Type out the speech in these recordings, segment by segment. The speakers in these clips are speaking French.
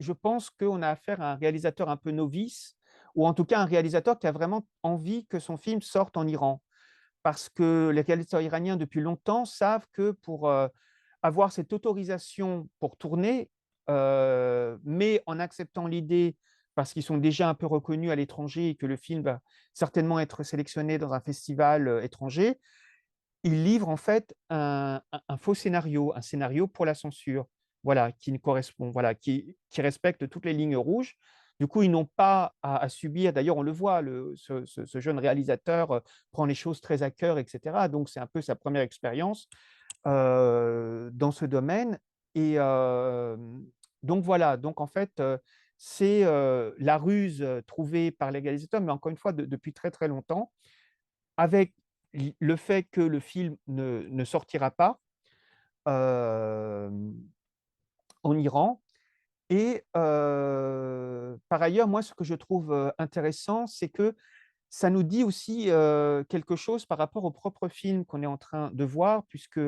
je pense qu'on a affaire à un réalisateur un peu novice, ou en tout cas un réalisateur qui a vraiment envie que son film sorte en Iran. Parce que les réalisateurs iraniens, depuis longtemps, savent que pour, avoir cette autorisation pour tourner, mais en acceptant l'idée, parce qu'ils sont déjà un peu reconnus à l'étranger et que le film va certainement être sélectionné dans un festival, étranger, ils livrent en fait un faux scénario, un scénario pour la censure, voilà, qui ne correspond voilà, qui respecte toutes les lignes rouges. Du coup, ils n'ont pas à subir d'ailleurs, on le voit, ce jeune réalisateur, prend les choses très à cœur et cetera. Donc c'est un peu sa première expérience, dans ce domaine et donc voilà, donc en fait, c'est, la ruse, trouvée par les réalisateurs, mais encore une fois depuis très, très longtemps, avec le fait que le film ne sortira pas, hem, en Iran et par ailleurs, moi, ce que je trouve, intéressant, c'est que ça nous dit aussi, quelque chose par rapport au propre film qu'on est en train de voir puisque,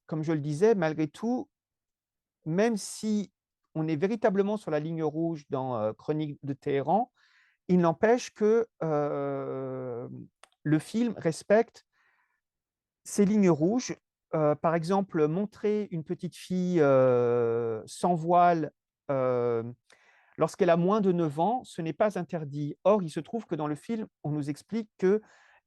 comme je le disais, malgré tout, même si on est véritablement sur la ligne rouge dans, Chroniques de Téhéran, il n'empêche que, le film respecte ces lignes rouges, par exemple, montrer une petite fille, sans voile, hem, lorsqu'elle a moins de 9 ans, ce n'est pas interdit. Or, il se trouve que dans le film, on nous explique qu'elle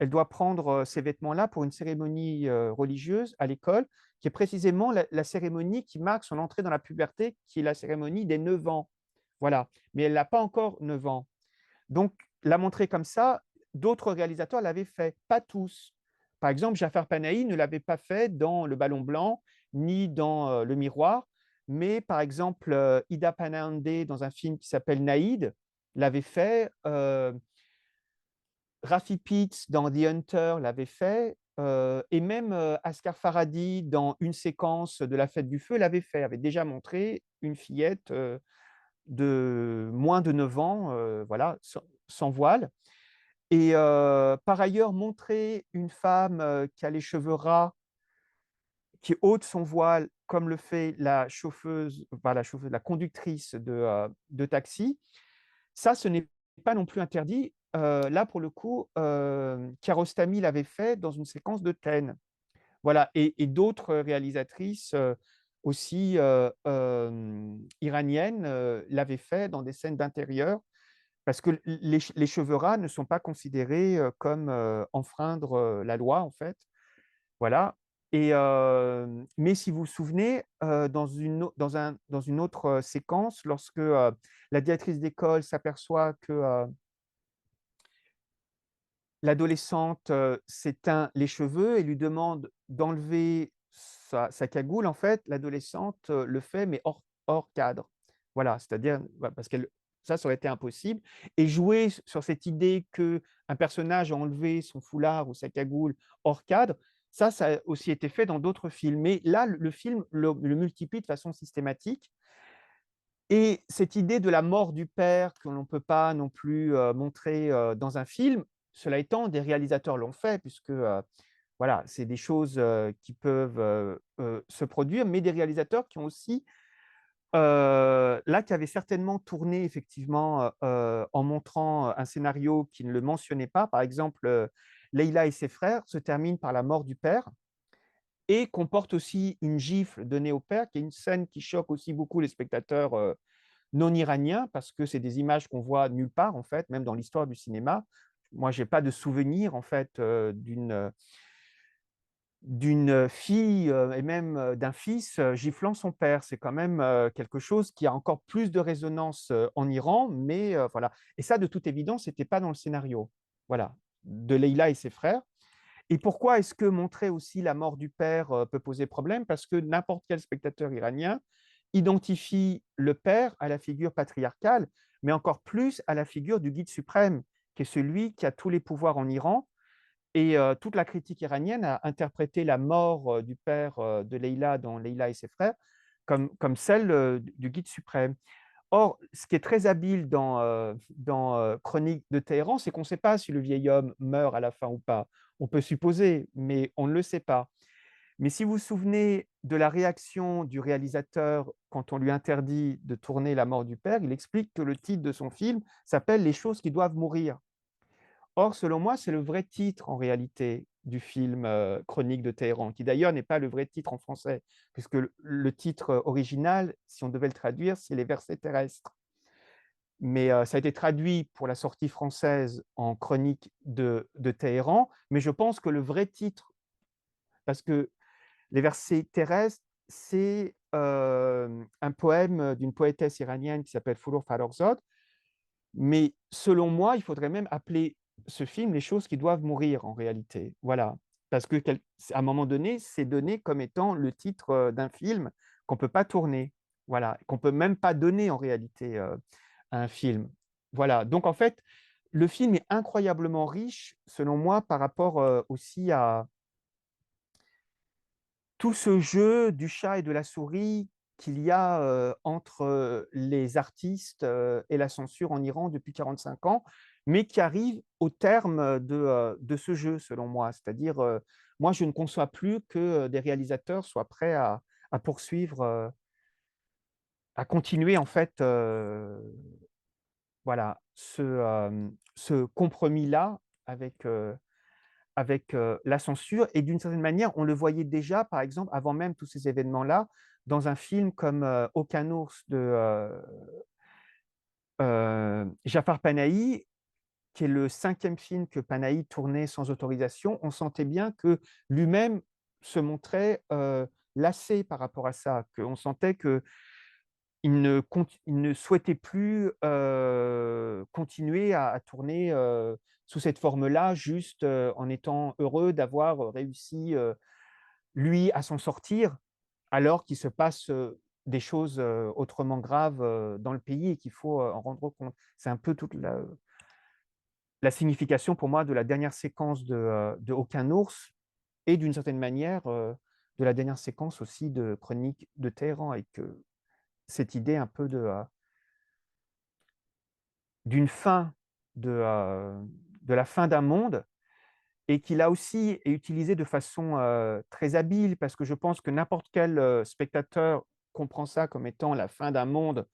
doit prendre, ces vêtements-là pour une cérémonie, religieuse à l'école, qui est précisément la cérémonie qui marque son entrée dans la puberté, qui est la cérémonie des 9 ans. Voilà, mais elle n'a pas encore 9 ans. Donc la montrer comme ça, d'autres réalisateurs l'avaient fait, pas tous. Par exemple, Jafar Panahi ne l'avait pas fait dans Le Ballon blanc, ni dans, Le Miroir, mais par exemple, Ida Panaandeh dans un film qui s'appelle Naïd l'avait fait, Rafi Pitts dans The Hunter l'avait fait, et même, Asghar Farhadi dans une séquence de La Fête du feu l'avait fait, avait déjà montré une fillette, de moins de 9 ans, voilà, sans voile et par ailleurs, montrer une femme, qui a les cheveux ras, qui ôte son voile comme le fait la chauffeuse, pas la chauffeuse, la conductrice de taxi, ça, ce n'est pas non plus interdit. Là, pour le coup, Kiarostami l'avait fait dans une séquence de Ten. Voilà et d'autres réalisatrices, aussi, iraniennes, l'avaient fait dans des scènes d'intérieur parce que les cheveux ras ne sont pas considérés, comme, enfreindre, la loi, en fait. Voilà et mais si vous vous souvenez, dans une autre, séquence, lorsque, la directrice d'école s'aperçoit que, l'adolescente, s'éteint les cheveux et lui demande d'enlever sa cagoule, en fait, l'adolescente, le fait, mais hors cadre. Voilà, c'est-à-dire, bah, parce qu'elle ça aurait été impossible et jouer sur cette idée qu'un personnage a enlevé son foulard ou sa cagoule hors cadre, ça a aussi été fait dans d'autres films. Mais là, le film le multiplie de façon systématique et cette idée de la mort du père que l'on ne peut pas non plus, montrer, dans un film, cela étant, des réalisateurs l'ont fait puisque, voilà, c'est des choses, qui peuvent, se produire, mais des réalisateurs qui ont aussi, là, qui avaient certainement tourné effectivement, en montrant, un scénario qui ne le mentionnait pas. Par exemple, Leïla et ses frères se terminent par la mort du père et comporte aussi une gifle donnée au père, qui est une scène qui choque aussi beaucoup les spectateurs, non iraniens, parce que c'est des images qu'on voit nulle part, en fait, même dans l'histoire du cinéma. Moi, j'ai pas de souvenir, en fait, d'une fille, et même, d'un fils, giflant son père. C'est quand même, quelque chose qui a encore plus de résonance, en Iran, mais voilà et ça, de toute évidence, c'était pas dans le scénario. Voilà, de Leïla et ses frères et pourquoi est-ce que montrer aussi la mort du père, peut poser problème? Parce que n'importe quel spectateur iranien identifie le père à la figure patriarcale, mais encore plus à la figure du guide suprême, qui est celui qui a tous les pouvoirs en Iran et toute la critique iranienne a interprété la mort, du père, de Leïla dans Leïla et ses frères comme celle, du guide suprême. Or, ce qui est très habile dans Chroniques de Téhéran, c'est qu'on ne sait pas si le vieil homme meurt à la fin ou pas. On peut supposer, mais on ne le sait pas Mais si vous vous souvenez de la réaction du réalisateur quand on lui interdit de tourner La mort du père, il explique que le titre de son film s'appelle Les choses qui doivent mourir. Or, selon moi, c'est le vrai titre en réalité du film, Chroniques de Téhéran, qui d'ailleurs n'est pas le vrai titre en français, puisque le titre, original, si on devait le traduire, c'est Les versets terrestres. Mais, ça a été traduit pour la sortie française en Chroniques de Téhéran, mais je pense que le vrai titre, parce que Les versets terrestres, c'est, un poème, d'une poétesse iranienne qui s'appelle Forough Farrokhzad. Mais selon moi, il faudrait même appeler ce film «Les choses qui doivent mourir» en réalité. Voilà. Parce que à un moment donné, c'est donné comme étant le titre, d'un film qu'on ne peut pas tourner. Voilà, qu'on peut même pas donner en réalité, à un film. Voilà, donc en fait, le film est incroyablement riche selon moi par rapport, aussi à tout ce jeu du chat et de la souris qu'il y a, entre, les artistes, et la censure en Iran depuis 45 ans, mais qui arrive au terme, de ce jeu selon moi. C'est-à-dire, moi je ne conçois plus que, des réalisateurs soient prêts à poursuivre, à continuer en fait, voilà, ce compromis-là avec, la censure et d'une certaine manière, on le voyait déjà, par exemple, avant même tous ces événements-là, dans un film comme, Aucun ours de, Jafar Panahi, qui est le 5e film que Panahi tournait sans autorisation. On sentait bien que lui-même se montrait, lassé par rapport à ça, qu'on sentait qu'il ne souhaitait plus, continuer à tourner, sous cette forme-là, juste, en étant heureux d'avoir, réussi, lui, à s'en sortir, alors qu'il se passe, des choses, autrement graves, dans le pays et qu'il faut, en rendre compte. C'est un peu toute la signification pour moi de la dernière séquence de Aucun ours et d'une certaine manière, de la dernière séquence aussi de Chroniques de Téhéran avec, cette idée un peu d'une fin, de la fin d'un monde et qui là aussi est utilisé de façon, très habile parce que je pense que n'importe quel, spectateur comprend ça comme étant la fin d'un monde,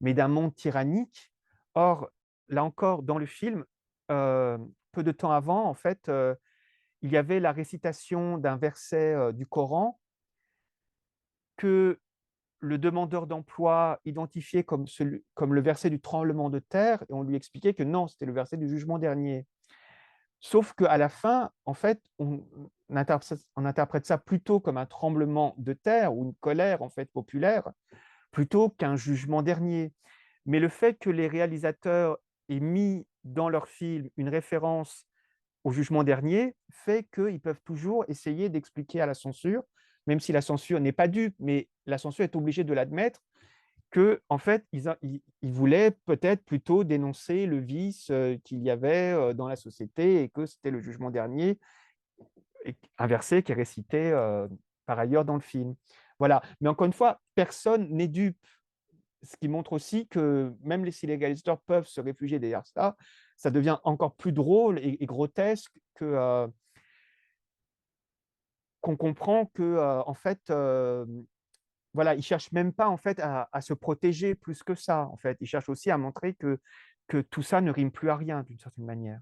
mais d'un monde tyrannique. Or, là encore dans le film, peu de temps avant, en fait, il y avait la récitation d'un verset, du Coran que le demandeur d'emploi identifiait comme le verset du tremblement de terre et on lui expliquait que non, c'était le verset du jugement dernier. Sauf qu'à la fin, en fait, on interprète ça plutôt comme un tremblement de terre ou une colère, en fait, populaire, plutôt qu'un jugement dernier. Mais le fait que les réalisateurs aient mis dans leur film une référence au jugement dernier fait qu'ils peuvent toujours essayer d'expliquer à la censure, même si la censure n'est pas dupe, mais la censure est obligée de l'admettre, que en fait, ils voulaient peut-être plutôt dénoncer le vice, qu'il y avait, dans la société et que c'était le jugement dernier et un verset qui est récité, par ailleurs dans le film. Voilà, mais encore une fois, personne n'est dupe. Ce qui montre aussi que même si les réalisateurs peuvent se réfugier derrière ça, ça devient encore plus drôle et grotesque que, qu'on comprend que, en fait, voilà, ils cherchent même pas en fait à se protéger plus que ça, en fait. Ils cherchent aussi à montrer que tout ça ne rime plus à rien d'une certaine manière.